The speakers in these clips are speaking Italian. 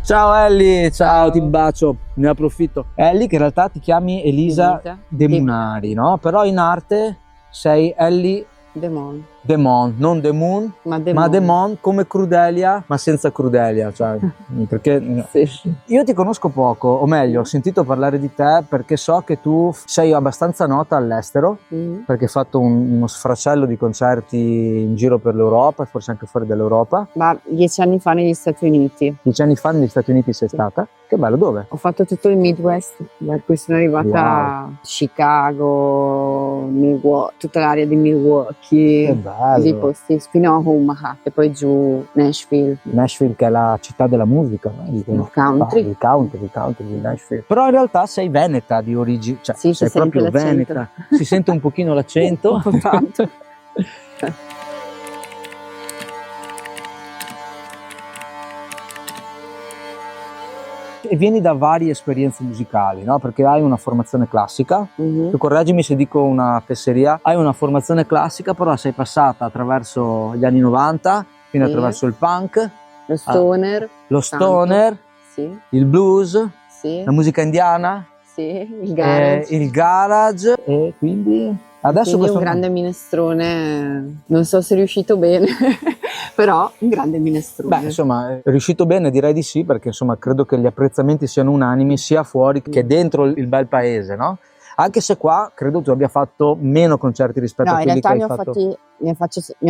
Ciao Ellie, ciao, ti bacio, ne approfitto. Ellie, che in realtà ti chiami Elisa De Munari, no? Però in arte sei Ellie De Mon, non De Moon, ma De Mon, come Crudelia, ma senza Crudelia, cioè, perché sì. Io ti conosco poco, o meglio, ho sentito parlare di te perché so che tu sei abbastanza nota all'estero, perché hai fatto uno sfracello di concerti in giro per l'Europa e forse anche fuori dall'Europa. Ma 10 anni fa negli Stati Uniti. 10 anni fa negli Stati Uniti sei stata? Che bello, dove? Ho fatto tutto il Midwest, da cui sono arrivata a Chicago, tutta l'area di Milwaukee. Che bello. Così posti fino a Omaha e poi giù Nashville. Nashville, che è la città della musica, no? Il country. Il country di Nashville. Però in realtà sei veneta di origine, cioè sì, sei proprio veneta. Si sente un pochino l'accento. Un po' tanto. E vieni da varie esperienze musicali, no? Perché hai una formazione classica, tu correggimi se dico una fesseria, hai una formazione classica, però sei passata attraverso gli anni 90, fino attraverso il punk, lo stoner, sì. Il blues, sì. La musica indiana, sì. Il garage e quindi... Adesso un grande minestrone, non so se è riuscito bene, però un grande minestrone. Beh, insomma, è riuscito bene, direi di sì, perché insomma credo che gli apprezzamenti siano unanimi sia fuori che dentro il bel paese, no? Anche se qua credo tu abbia fatto meno concerti rispetto a quelli che hai fatto. Ne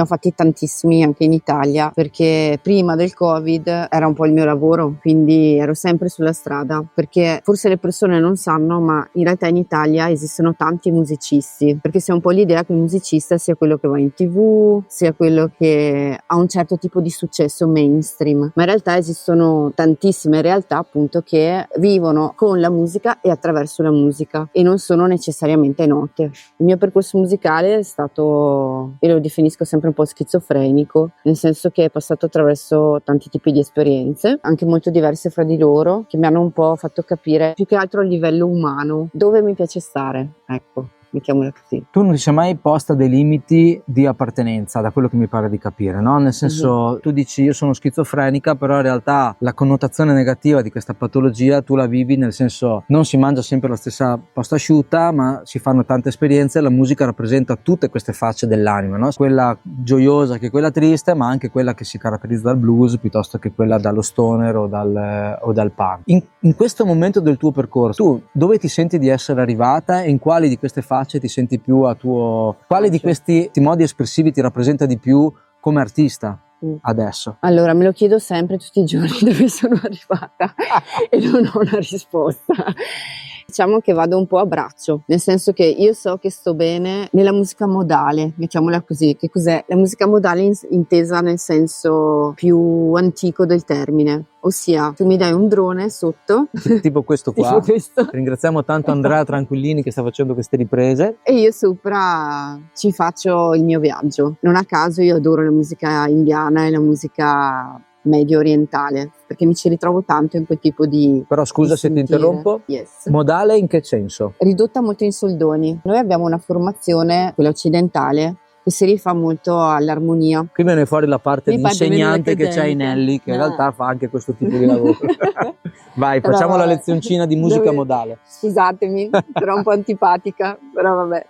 ho fatti tantissimi anche in Italia, perché prima del Covid era un po' il mio lavoro, quindi ero sempre sulla strada, perché forse le persone non sanno, ma in realtà in Italia esistono tanti musicisti, perché si ha un po' l'idea che il musicista sia quello che va in TV, sia quello che ha un certo tipo di successo mainstream, ma in realtà esistono tantissime realtà appunto che vivono con la musica e attraverso la musica e non sono necessariamente note. Il mio percorso musicale è stato, io lo definisco sempre un po' schizofrenico, nel senso che è passato attraverso tanti tipi di esperienze, anche molto diverse fra di loro, che mi hanno un po' fatto capire, più che altro a livello umano, dove mi piace stare, ecco. Mettiamola così. Tu non ti sei mai posta dei limiti di appartenenza, da quello che mi pare di capire, no? Nel senso, tu dici io sono schizofrenica, però in realtà la connotazione negativa di questa patologia tu la vivi, nel senso non si mangia sempre la stessa pasta asciutta, ma si fanno tante esperienze, la musica rappresenta tutte queste facce dell'anima, no? Quella gioiosa che quella triste, ma anche quella che si caratterizza dal blues piuttosto che quella dallo stoner o dal punk. In questo momento del tuo percorso, tu dove ti senti di essere arrivata e in quali di queste facce ti senti più a tuo... Quale di questi modi espressivi ti rappresenta di più come artista adesso? Allora, me lo chiedo sempre tutti i giorni dove sono arrivata e non ho una risposta. Diciamo che vado un po' a braccio, nel senso che io so che sto bene nella musica modale, mettiamola così. Che cos'è? La musica modale intesa nel senso più antico del termine, ossia tu mi dai un drone sotto, tipo questo qua, ringraziamo tanto Andrea Tranquillini che sta facendo queste riprese, e io sopra ci faccio il mio viaggio. Non a caso io adoro la musica indiana e la musica medio orientale, perché mi ci ritrovo tanto in quel tipo di... Però scusa se ti interrompo, modale in che senso? Ridotta molto in soldoni. Noi abbiamo una formazione, quella occidentale, che si rifà molto all'armonia. Qui viene fuori la parte di insegnante che c'è in Ellie, che in realtà fa anche questo tipo di lavoro. Vai, facciamo la lezioncina di musica modale. Scusatemi, però un po' antipatica, però vabbè.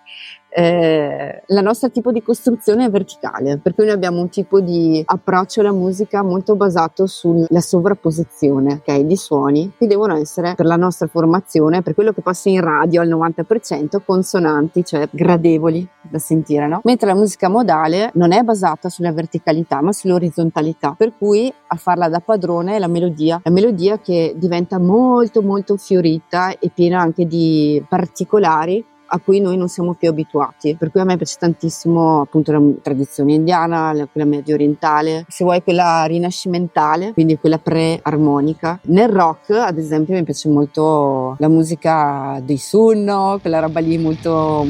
La nostra tipo di costruzione è verticale, per cui noi abbiamo un tipo di approccio alla musica molto basato sulla sovrapposizione, ok, di suoni che devono essere, per la nostra formazione, per quello che passa in radio al 90%, consonanti, cioè gradevoli da sentire, no? Mentre la musica modale non è basata sulla verticalità ma sull'orizzontalità, per cui a farla da padrone è la melodia che diventa molto molto fiorita e piena anche di particolari a cui noi non siamo più abituati, per cui a me piace tantissimo appunto la tradizione indiana, quella medio orientale, se vuoi quella rinascimentale, quindi quella pre-armonica. Nel rock ad esempio mi piace molto la musica dei Sunno, quella roba lì molto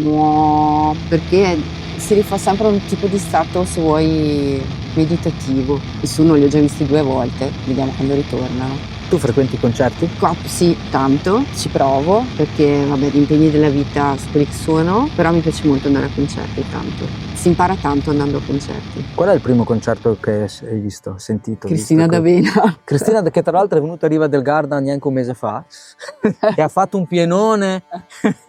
perché si rifà sempre a un tipo di stato, se vuoi, meditativo. I Sunno li ho già visti 2 volte, vediamo quando ritornano. Tu frequenti i concerti? Sì, tanto, ci provo, perché vabbè, gli impegni della vita su quelli che sono, però mi piace molto andare a concerti, tanto. Si impara tanto andando a concerti. Qual è il primo concerto che hai visto, sentito? Cristina D'Avena. Cristina, che tra l'altro è venuta a Riva del Garda neanche un mese fa e ha fatto un pienone.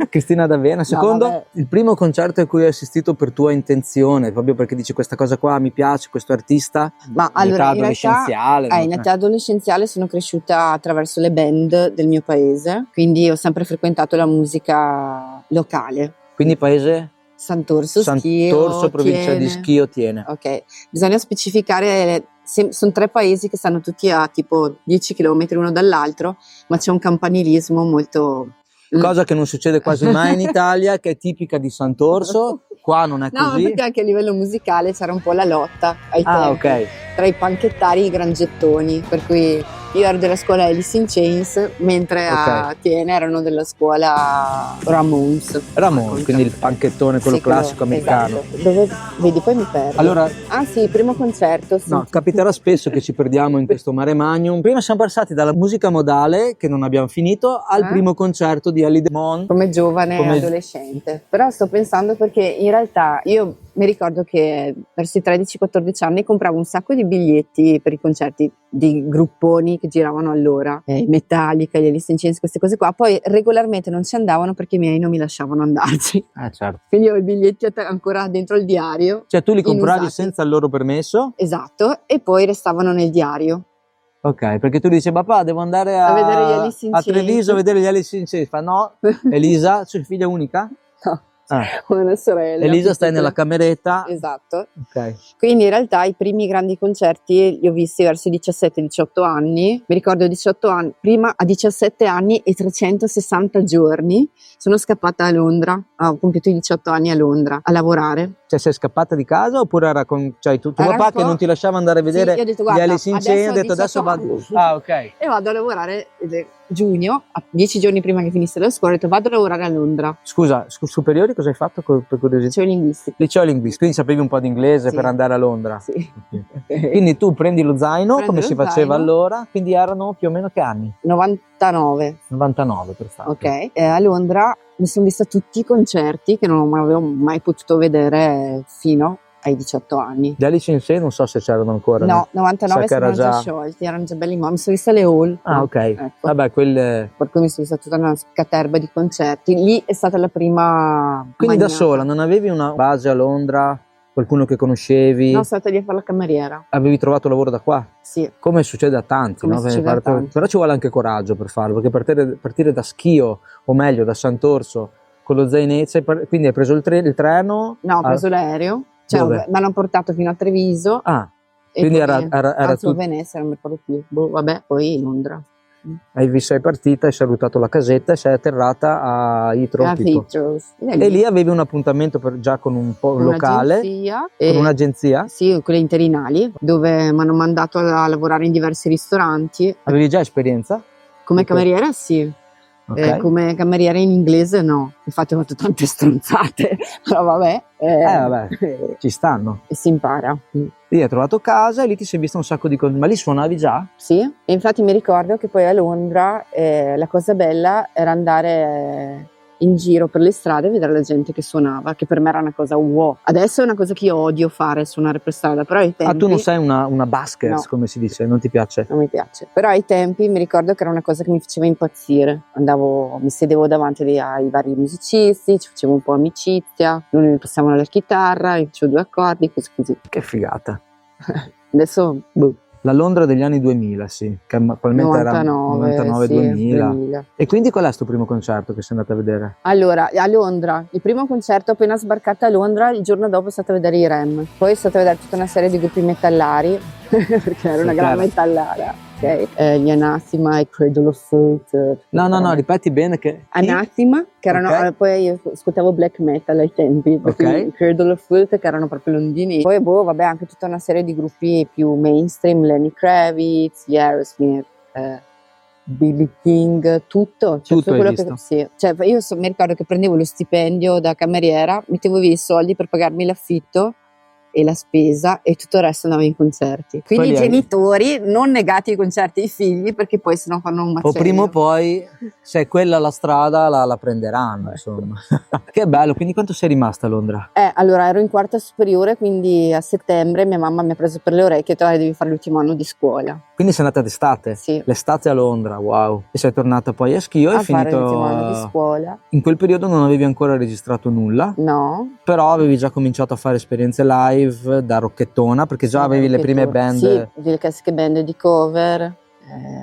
Cristina D'Avena. Secondo, vabbè. il primo concerto a cui hai assistito per tua intenzione, proprio perché dici questa cosa qua mi piace, questo artista, Ma in allora, età in realtà, adolescenziale. in età adolescenziale sono cresciuta attraverso le band del mio paese, quindi ho sempre frequentato la musica locale. Quindi paese? Sant'Orso, Sant'Orso, provincia di Thiene. Schio, Tiene. Ok, bisogna specificare, sono 3 paesi che stanno tutti a tipo 10 km uno dall'altro, ma c'è un campanilismo molto... Cosa che non succede quasi mai in Italia, che è tipica di Sant'Orso. Qua non è No, ma così. perché anche a livello musicale c'era un po' la lotta ai tempi ok. tra i panchettari e i grangettoni, per cui io ero della scuola Alice in Chains, mentre a Thiene erano della scuola Ramones. Ramones, quindi il panchettone, quello Sì, classico americano. Esatto. Dove, vedi, poi mi perdo. Allora, ah sì, il primo concerto. Sì. no, capiterà spesso che ci perdiamo in questo mare magnum. Prima siamo passati dalla musica modale, che non abbiamo finito, al primo concerto di Ellie Demon. Come giovane adolescente. Però sto pensando perché in realtà io mi ricordo che verso i 13-14 anni compravo un sacco di biglietti per i concerti di grupponi che giravano allora, Metallica, gli Alice in Chains, queste cose qua. Poi regolarmente non ci andavano perché i miei non mi lasciavano andarci. Certo. Quindi ho i biglietti ancora dentro il diario. Cioè tu li compravi inusati. senza il loro permesso? Esatto, e poi restavano nel diario. Ok, perché tu dici papà devo andare A vedere gli Alice in a Chains. Treviso a vedere gli Alice in Chains. Fa no, Elisa, sei figlia unica? No. Ah. Una sorella. Elisa stai nella cameretta. Esatto. Ok. Quindi in realtà i primi grandi concerti li ho visti verso i 17-18 anni. Mi ricordo 18 anni, prima a 17 anni e 360 giorni sono scappata a Londra, ho compiuto i 18 anni a Londra a lavorare. Cioè sei scappata di casa oppure era con tuo papà che non ti lasciava andare a vedere sì, io ho detto, gli guarda, Alice in Chains? Ho detto adesso vado. Ah, ok. E vado a lavorare giugno, 10 giorni prima che finisse la scuola, ho detto vado a lavorare a Londra. Scusa, superiori cosa hai fatto per curiosità? Liceo linguistico. Liceo linguistico, quindi sapevi un po' di inglese per andare a Londra. Sì. Okay. Quindi tu prendi lo zaino, come si faceva allora, quindi erano più o meno che anni? 99. 99, perfetto. Ok, a Londra mi sono vista tutti i concerti che non avevo mai potuto vedere fino ai 18 anni. Gli Alice in Chains non so se c'erano ancora. No, 99 erano già sciolti, erano già belli, ma mi sono vista le hall. Ah, ok. Ecco. Vabbè, quelle... Per cui mi sono vista tutta una caterba di concerti. Lì è stata la prima Quindi magnata. da sola, non avevi una base a Londra? Qualcuno che conoscevi? No, sono stata lì a fare la cameriera. Avevi trovato lavoro da qua? Sì. Come succede a tanti, Come no? succede a tanti. Però ci vuole anche coraggio per farlo, perché partire da Schio, o meglio da Sant'Orso, con lo zainetto, quindi hai preso il treno? No, ho preso l'aereo, cioè mi hanno portato fino a Treviso. Ah, e quindi poi, era tutto. Venezia, non mi ricordo più. Vabbè, poi Londra. Sei partita, hai salutato la casetta e sei atterrata a Heathrow. E lì avevi un appuntamento già con un locale? Con un'agenzia? Sì, quelle interinali, dove mi hanno mandato a lavorare in diversi ristoranti. Avevi già esperienza? Come cameriera sì. Okay. Come cameriera in inglese no, infatti ho fatto tante stronzate, però vabbè. Ci stanno. E si impara. Lì hai trovato casa e lì ti sei vista un sacco di cose, ma lì suonavi già? Sì, e infatti mi ricordo che poi a Londra la cosa bella era andare in giro per le strade e vedere la gente che suonava, che per me era una cosa wow. Adesso è una cosa che io odio fare, suonare per strada, però ai tempi... Ah, tu non sei una buskers, no. Come si dice, non ti piace? Non mi piace, però ai tempi mi ricordo che era una cosa che mi faceva impazzire. Mi sedevo davanti ai vari musicisti, ci facevo un po' amicizia, loro mi passavano la chitarra, mi facevo 2 accordi, così. Che figata. Adesso, La Londra degli anni 2000, sì, che probabilmente era 99-2000. E quindi qual è questo primo concerto che sei andata a vedere? Allora, a Londra, il primo concerto appena sbarcata a Londra, il giorno dopo sono stata a vedere i Rem. Poi sono stata a vedere tutta una serie di gruppi metallari, perché ero una gran metallara. Okay. Gli Anathema, i Cradle of Filth. No, ripeti bene che... Anathema, che erano, poi io ascoltavo black metal ai tempi, i Cradle of Filth che erano proprio londini. Poi vabbè, anche tutta una serie di gruppi più mainstream, Lenny Kravitz, gli Aerosmith, Billy King, tutto quello che sì. Cioè, io mi ricordo che prendevo lo stipendio da cameriera, mettevo via i soldi per pagarmi l'affitto e la spesa e tutto il resto andava in concerti. Quindi i genitori non negati ai concerti ai figli, perché poi sennò fanno un macello. O prima o poi, se è quella la strada, la prenderanno, insomma. Che bello, quindi quanto sei rimasta a Londra? Allora ero in quarta superiore, quindi a settembre mia mamma mi ha preso per le orecchie e ha detto devi fare l'ultimo anno di scuola. Quindi sei andata d'estate? Sì. L'estate a Londra, wow. E sei tornata poi a Schio e hai fare finito... l'ultimo anno di scuola. In quel periodo non avevi ancora registrato nulla? No. Però avevi già cominciato a fare esperienze live da rocchettona, perché già avevi le prime band. Sì, le classiche band di cover,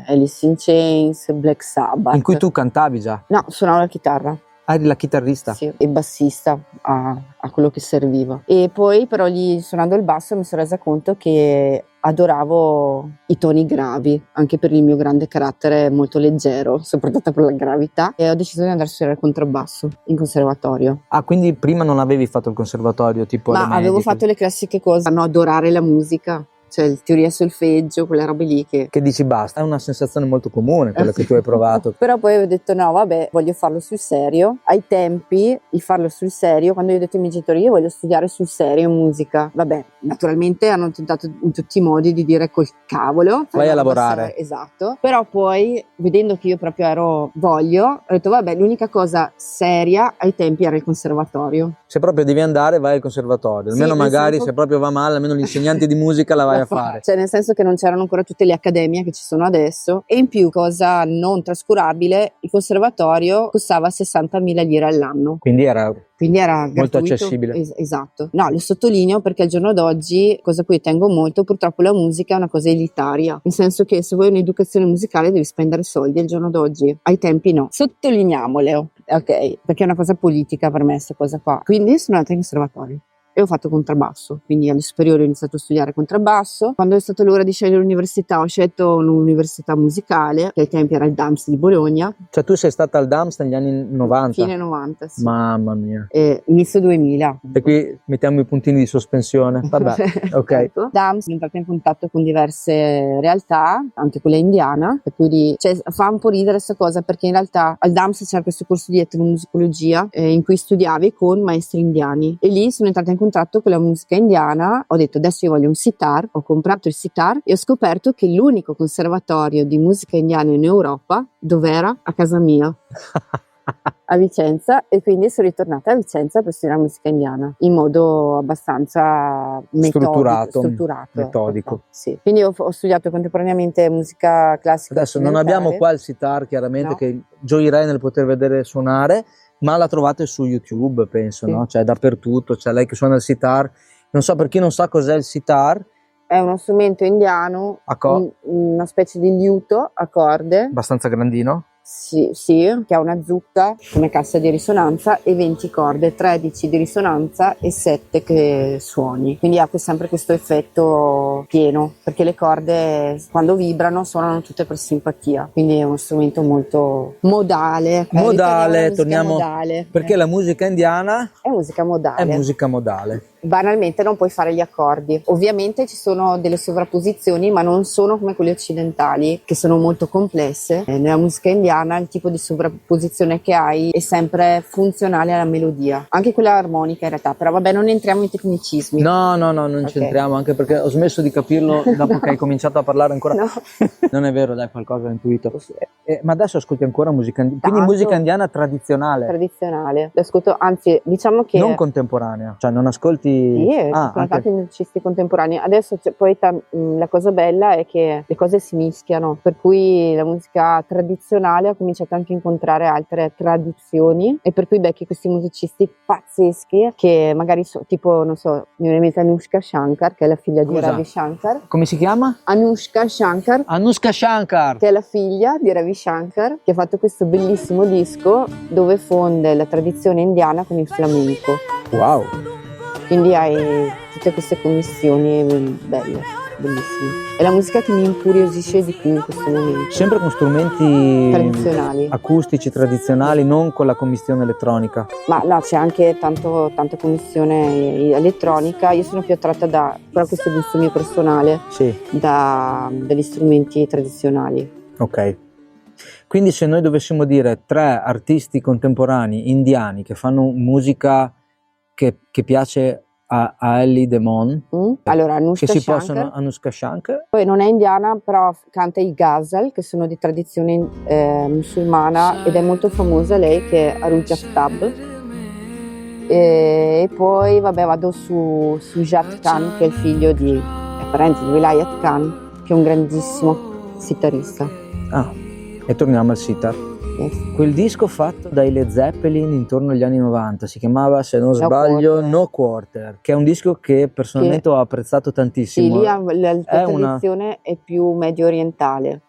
Alice in Chains, Black Sabbath. In cui tu cantavi già? No, suonavo la chitarra. Ah, eri la chitarrista? Sì, e bassista a quello che serviva. E poi però lì suonando il basso mi sono resa conto che adoravo i toni gravi, anche per il mio grande carattere molto leggero, soprattutto per la gravità, e ho deciso di andare a suonare il contrabbasso in conservatorio. Ah, quindi prima non avevi fatto il conservatorio tipo alle medie? Ma avevo fatto le classiche cose, fanno adorare la musica. Cioè il teoria solfeggio, quelle robe lì che dici basta, è una sensazione molto comune quella che tu hai provato. Però poi ho detto no vabbè, voglio farlo sul serio. Ai tempi di farlo sul serio, quando io ho detto ai miei genitori io voglio studiare sul serio musica, vabbè, naturalmente hanno tentato in tutti i modi di dire col cavolo vai a lavorare. Esatto. Però poi vedendo che io proprio ho detto vabbè, l'unica cosa seria ai tempi era il conservatorio. Se proprio devi andare vai al conservatorio, almeno sì, magari se proprio va male, almeno gli insegnanti di musica la vai a fare. Cioè nel senso che non c'erano ancora tutte le accademie che ci sono adesso, e in più, cosa non trascurabile, il conservatorio costava 60.000 lire all'anno. Quindi era molto gratuito, accessibile. Esatto. No, lo sottolineo perché al giorno d'oggi, cosa a cui tengo molto, purtroppo la musica è una cosa elitaria, nel senso che se vuoi un'educazione musicale devi spendere soldi al giorno d'oggi, ai tempi no. Sottolineiamolo, ok? Perché è una cosa politica per me questa cosa qua. Quindi sono andata in conservatorio e ho fatto contrabbasso, quindi alle superiori ho iniziato a studiare contrabbasso. Quando è stata l'ora di scegliere l'università ho scelto un'università musicale, che ai tempi era il DAMS di Bologna. Cioè tu sei stata al DAMS negli anni 90? Fine 90, sì. Mamma mia. Inizio 2000. E qui mettiamo i puntini di sospensione. Vabbè, ok. Ecco. DAMS è entrata in contatto con diverse realtà, anche quella indiana, per cui fa un po' ridere questa cosa, perché in realtà al DAMS c'era questo corso di etnomusicologia in cui studiavi con maestri indiani, e lì sono entrata in contatto con la musica indiana. Ho detto adesso io voglio un sitar, ho comprato il sitar e ho scoperto che l'unico conservatorio di musica indiana in Europa dov'era? A casa mia. A Vicenza, e quindi sono ritornata a Vicenza per studiare musica indiana in modo abbastanza strutturato, metodico. Sì. Quindi ho studiato contemporaneamente musica classica. Adesso non abbiamo qua il sitar, chiaramente, no, che gioirei nel poter vedere suonare, ma la trovate su YouTube, penso, sì, no? Cioè dappertutto, c'è lei che suona il sitar. Non so, per chi non sa cos'è il sitar, è uno strumento indiano, una specie di liuto a corde. Abbastanza grandino. Sì, che ha una zucca come cassa di risonanza e 20 corde, 13 di risonanza e 7 che suoni. Quindi ha sempre questo effetto pieno, perché le corde quando vibrano suonano tutte per simpatia. Quindi è uno strumento molto modale. Torniamo modale. Perché la musica indiana è musica modale. È musica modale. Banalmente non puoi fare gli accordi. Ovviamente ci sono delle sovrapposizioni, ma non sono come quelle occidentali, che sono molto complesse. Nella musica indiana il tipo di sovrapposizione che hai è sempre funzionale alla melodia, anche quella armonica in realtà, però vabbè, non entriamo in tecnicismi. No, non ci entriamo, anche perché ho smesso di capirlo dopo che hai cominciato a parlare ancora. No. Non è vero, dai, qualcosa ho intuito. Ma adesso ascolti ancora musica indiana? Quindi musica indiana tradizionale? Tradizionale, l'ascolto, anzi diciamo che... Non contemporanea, cioè non ascolti... Sì, sono tanti musicisti contemporanei. Adesso poi la cosa bella è che le cose si mischiano, per cui la musica tradizionale ha cominciato anche a incontrare altre tradizioni, e per cui becchi questi musicisti pazzeschi che magari tipo, non so, mi viene in mente Anushka Shankar, che è la figlia di Ravi Shankar. Come si chiama? Anushka Shankar, che è la figlia di Ravi Shankar, che ha fatto questo bellissimo disco dove fonde la tradizione indiana con il flamenco. Wow! Quindi hai tutte queste commissioni belle, bellissime. È la musica che mi incuriosisce di più in questo momento. Sempre con strumenti tradizionali, acustici, tradizionali, non con la commistione elettronica. Ma no, c'è anche tanta commissione elettronica. Io sono più attratta però questo è il gusto mio personale, sì, dagli strumenti tradizionali. Ok. Quindi se noi dovessimo dire 3 artisti contemporanei indiani che fanno musica che piace a Ellie Demon, Allora, che Anushka si Shankar. possono, Anushka Shankar. Poi non è indiana, però canta i ghazal, che sono di tradizione musulmana, ed è molto famosa lei, che è Aruj Aftab. E poi vabbè, vado su Jat Khan, che è il figlio è parente di Wilayat Khan, che è un grandissimo sitarista. E torniamo al sitar. Yes. Quel disco fatto dai Led Zeppelin intorno agli anni 90 si chiamava, se non No sbaglio, Quarter. No Quarter, che è un disco che personalmente ho apprezzato Sì, tantissimo. lì la È una- tradizione è più medio orientale.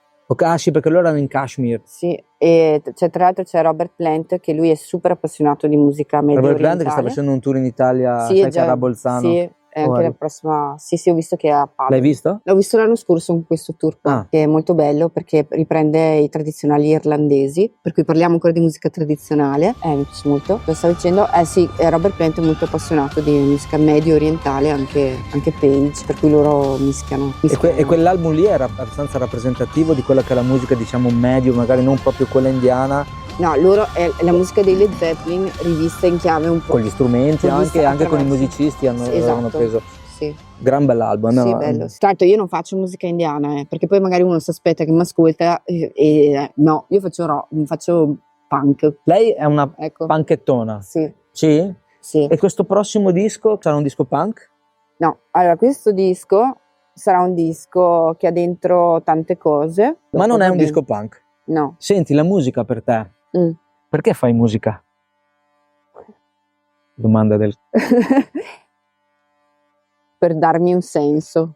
Sì, perché loro erano in Kashmir. Sì, e tra l'altro c'è Robert Plant, che lui è super appassionato di musica medio Robert Plant orientale. che sta facendo un tour in Italia, Sì, sai che era a Bolzano. Sì, e anche la prossima. Sì, ho visto che è a Padova. L'hai visto? L'ho visto l'anno scorso con questo tour qua, che è molto bello perché riprende i tradizionali irlandesi, per cui parliamo ancora di musica tradizionale. Mi piace molto. Lo stavo dicendo, sì, Robert Plant è molto appassionato di musica medio orientale, anche Page, per cui loro mischiano. E quell'album lì era abbastanza rappresentativo di quella che è la musica, diciamo, medio, magari non proprio quella indiana. No, loro è la musica dei Led Zeppelin rivista in chiave un po'. Con gli strumenti, anche con i musicisti avevano preso. Sì. Gran bell'album, no? Sì, bello. Tra l'altro io non faccio musica indiana, perché poi magari uno si aspetta che mi ascolta no, io faccio punk. Lei è una punkettona. Sì. Sì? Sì. E questo prossimo disco sarà un disco punk? No, allora questo disco sarà un disco che ha dentro tante cose. Ma non è un disco punk? No. Senti, la musica per te, perché fai musica? Domanda del... Per darmi un senso.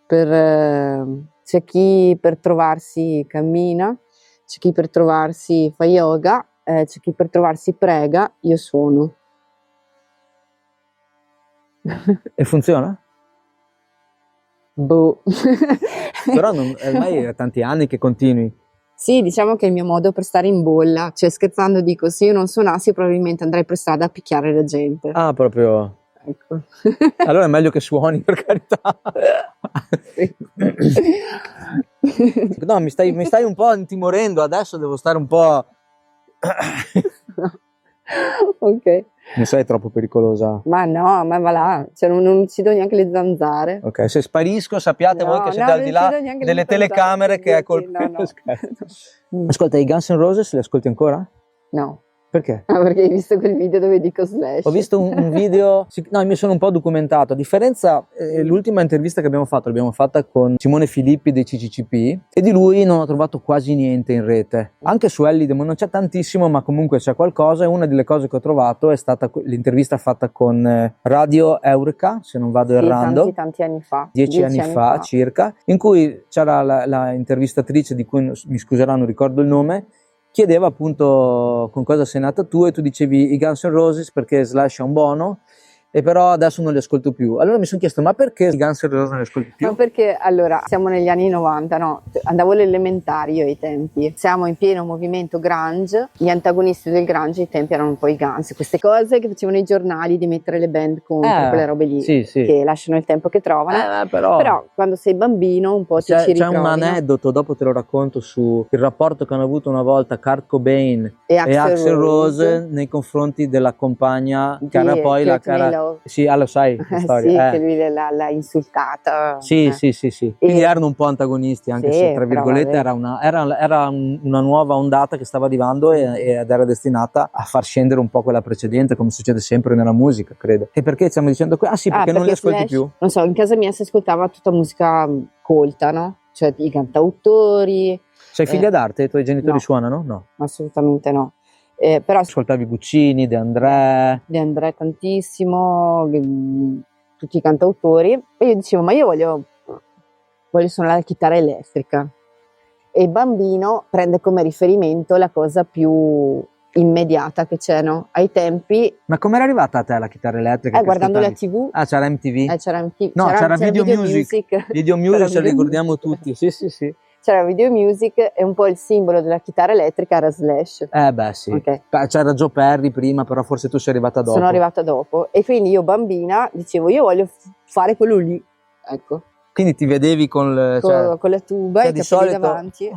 C'è chi per trovarsi cammina, c'è chi per trovarsi fa yoga, c'è chi per trovarsi prega, io sono. E funziona? Boh. Però ormai è tanti anni che continui. Sì, diciamo che è il mio modo per stare in bolla, cioè scherzando dico, se io non suonassi probabilmente andrei per strada a picchiare la gente. Ah, proprio... Ecco. Allora è meglio che suoni, per carità. No, mi stai un po' intimorendo, adesso devo stare un po'... Ok. Non sei troppo pericolosa? Ma no, ma va là, cioè non uccido neanche le zanzare. Ok, se sparisco sappiate voi che siete al di là delle telecamere che è colpa. No. Ascolta, i Guns N' Roses li ascolti ancora? No. Perché? Perché hai visto quel video dove dico Slash? Ho visto un video, no, mi sono un po' documentato. A differenza, l'ultima intervista che abbiamo fatto l'abbiamo fatta con Simone Filippi dei CCCP e di lui non ho trovato quasi niente in rete. Anche su Ellie Demon non c'è tantissimo, ma comunque c'è qualcosa. E una delle cose che ho trovato è stata l'intervista fatta con Radio Eureka, se non vado errando. Tanti anni fa. 10 anni fa circa, in cui c'era la intervistatrice di cui mi scuseranno, non ricordo il nome, chiedeva appunto con cosa sei nata tu e tu dicevi i Guns N' Roses perché Slash è un buono e però adesso non li ascolto più. Allora mi sono chiesto, ma perché i Guns N' Roses non li ascolti più? Ma perché allora siamo negli anni 90, no? Andavo alle elementari io ai tempi. Siamo in pieno movimento grunge. Gli antagonisti del grunge ai tempi erano un po' i Guns, queste cose che facevano i giornali di mettere le band contro, quelle robe lì sì. che lasciano il tempo che trovano. Però quando sei bambino un po' ci ritrovi. C'è un aneddoto, dopo te lo racconto, sul rapporto che hanno avuto una volta Kurt Cobain e Axl Rose nei confronti della compagna che era poi la cara. Sì, lo sai la storia. Sì, che lui l'ha insultata. Sì. Quindi erano un po' antagonisti, anche se tra virgolette era una nuova ondata che stava arrivando ed era destinata a far scendere un po' quella precedente, come succede sempre nella musica, credo. E perché stiamo dicendo qui? Perché non li ascolti più? Non so, in casa mia si ascoltava tutta musica colta, no? Cioè i cantautori. Sei figlia d'arte? I tuoi genitori suonano? No. Assolutamente no. Però ascoltavi Guccini, De André tantissimo, tutti i cantautori, e io dicevo ma io voglio suonare la chitarra elettrica, e il bambino prende come riferimento la cosa più immediata che c'è, no? Ai tempi. Ma com'era arrivata a te la chitarra elettrica? Guardando la TV. C'era MTV? C'era MTV. No, c'era Video Music. Video Music ce lo ricordiamo tutti, sì. C'era Video Music e un po' il simbolo della chitarra elettrica era Slash. Sì. Okay. C'era Joe Perry prima, però forse tu sei arrivata dopo. Sono arrivata dopo e quindi io bambina dicevo io voglio fare quello lì, ecco. Quindi ti vedevi con la tuba e i capelli davanti.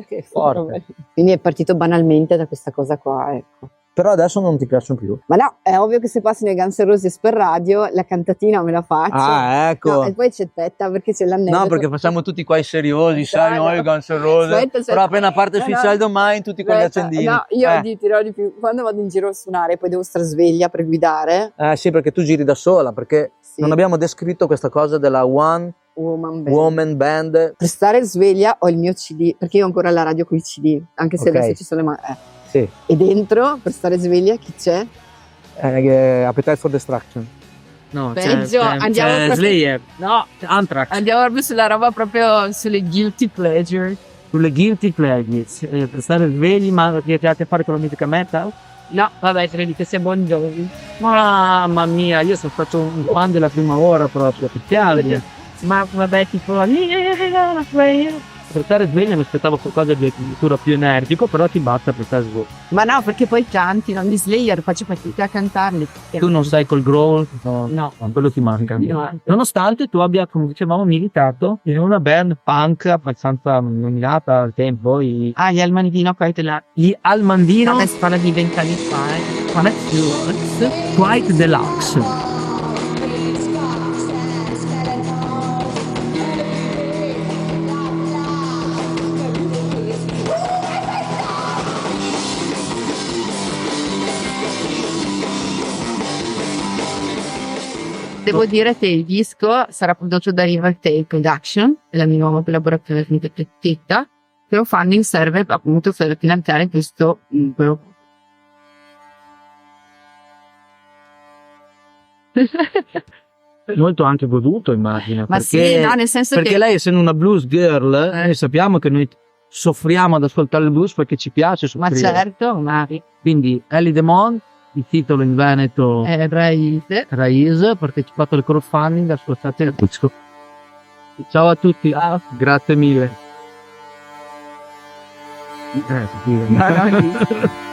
Che forte. Quindi è partito banalmente da questa cosa qua, ecco. Però adesso non ti piacciono più. Ma no, è ovvio che se passano i Guns N' Roses per radio, la cantatina me la faccio. Ah, ecco. No, e poi c'è Tetta perché c'è l'aneddoto. No, perché facciamo tutti qua i seriosi, sai, No, noi no. Guns N' Roses. Aspetta. Però appena parte il No, Sweet no. Child O' Mine, tutti con gli Aspetta, accendini. No, io ti dirò di più. Quando vado in giro a suonare, poi devo stare sveglia per guidare. Sì, perché tu giri da sola, perché Sì. non abbiamo descritto questa cosa della One Woman Band. Per stare sveglia ho il mio CD, perché io ho ancora la radio con i CD, anche se Ok. adesso ci sono le Sì. E dentro, per stare sveglia, chi c'è? Appetite for Destruction. No, Peggio, andiamo proprio- Slayer. No, Anthrax. Andiamo proprio sulla roba proprio sulle guilty pleasure. Sulle guilty pleasures. Per stare svegli, ma che hai a che fare con la musica metal? No, vabbè, credi che sia Bon Jovi. Mamma mia, io sono stato un fan della prima ora proprio, speciale. Ma vabbè, tipo Per stare svegli mi aspettavo qualcosa di addirittura più energico, però ti basta per stare sveglio. Ma no, perché poi canti, non gli Slayer, faccio fatica a cantarli. Tu non sei col growl? No, quello ti manca. No. Nonostante tu abbia, come dicevamo, militato in una band punk abbastanza nominata al tempo, Gli Almandino, quite là. gli Almandino Adesso parla di 20 anni fa. Quite Deluxe. Devo dire che il disco sarà prodotto da River Tape Production, la mia nuova collaborazione con Tetta, che lo funding serve appunto per finanziare questo libro. Molto anche goduto, immagino. Ma perché, sì, no, nel senso perché che lei, essendo una blues girl, noi sappiamo che noi soffriamo ad ascoltare il blues perché ci piace ma soffrire. certo, ma Quindi Ellie Demond, il titolo in veneto è Raise. Raise, ha partecipato al crowdfunding, ascoltate il disco. Ciao a tutti, grazie mille. No, no,